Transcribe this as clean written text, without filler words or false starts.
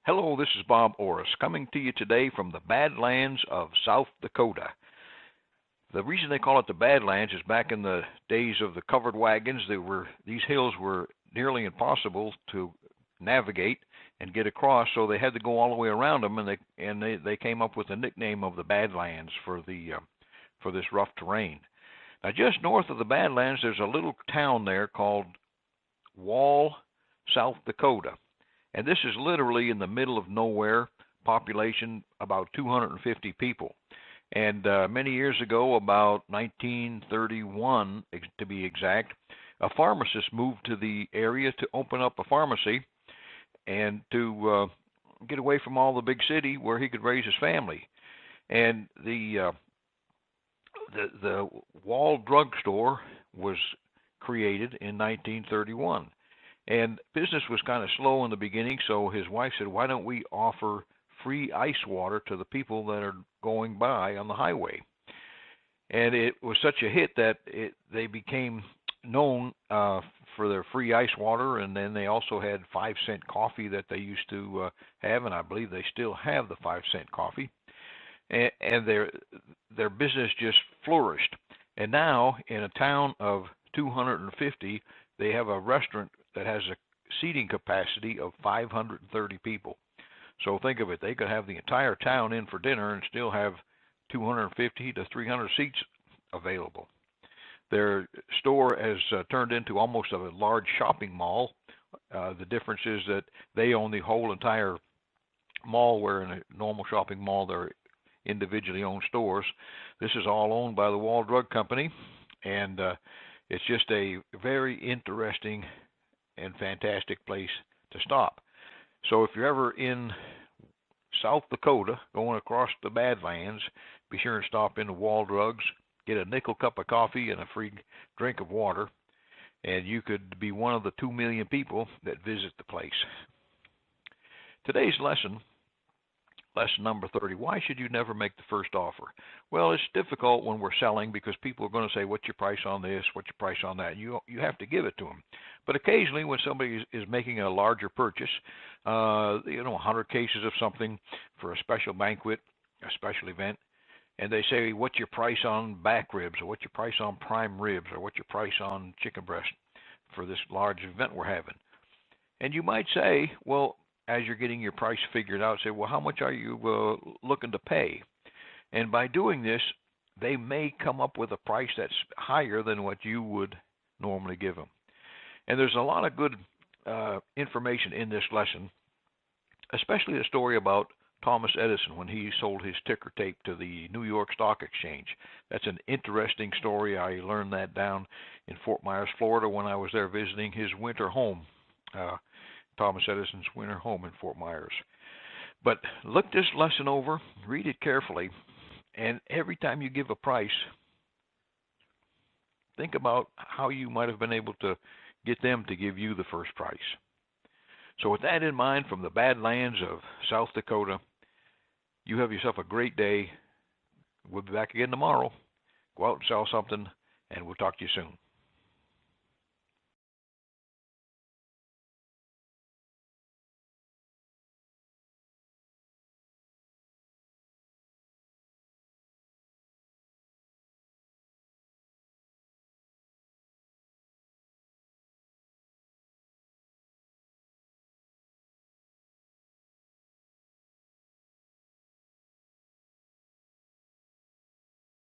Hello, this is Bob Oros coming to you today from the Badlands of South Dakota. The reason they call it the Badlands is back in the days of the covered wagons, these hills were nearly impossible to navigate and get across, so they had to go all the way around them, and they came up with the nickname of the Badlands for this rough terrain. Now, just north of the Badlands, there's a little town there called Wall, South Dakota. And this is literally in the middle of nowhere, population about 250 people. And many years ago, about 1931 to be exact, a pharmacist moved to the area to open up a pharmacy and to get away from all the big city where he could raise his family. And the Wall Drug Store was created in 1931. And business was kind of slow in the beginning, so his wife said, why don't we offer free ice water to the people that are going by on the highway? And it was such a hit that they became known for their free ice water, and then they also had 5-cent coffee that they used to have, and I believe they still have the 5-cent coffee. And their business just flourished. And now, in a town of 250, they have a restaurant that has a seating capacity of 530 people. So think of it, they could have the entire town in for dinner and still have 250 to 300 seats available. Their store has turned into almost a large shopping mall. The difference is that they own the whole entire mall, where in a normal shopping mall they're individually owned stores. This is all owned by the Wall Drug Company, and it's just a very interesting and fantastic place to stop. So if you're ever in South Dakota going across the Badlands, be sure and stop into Wall Drugs, get a nickel cup of coffee and a free drink of water, and you could be one of the 2 million people that visit the place. Today's lesson number 30, why should you never make the first offer? Well, it's difficult when we're selling because people are going to say, what's your price on this, what's your price on that? You have to give it to them. But occasionally when somebody is making a larger purchase, 100 cases of something for a special banquet, a special event, and they say, what's your price on back ribs, or what's your price on prime ribs, or what's your price on chicken breast for this large event we're having? And you might say, well, as you're getting your price figured out, say, well, how much are you looking to pay? And by doing this, they may come up with a price that's higher than what you would normally give them. And there's a lot of good information in this lesson, especially the story about Thomas Edison when he sold his ticker tape to the New York Stock Exchange. That's an interesting story. I learned that down in Fort Myers, Florida, when I was there visiting his winter home. Thomas Edison's winter home in Fort Myers. But look this lesson over, read it carefully, and every time you give a price, think about how you might have been able to get them to give you the first price. So with that in mind, from the Badlands of South Dakota, you have yourself a great day. We'll be back again tomorrow. Go out and sell something, and we'll talk to you soon.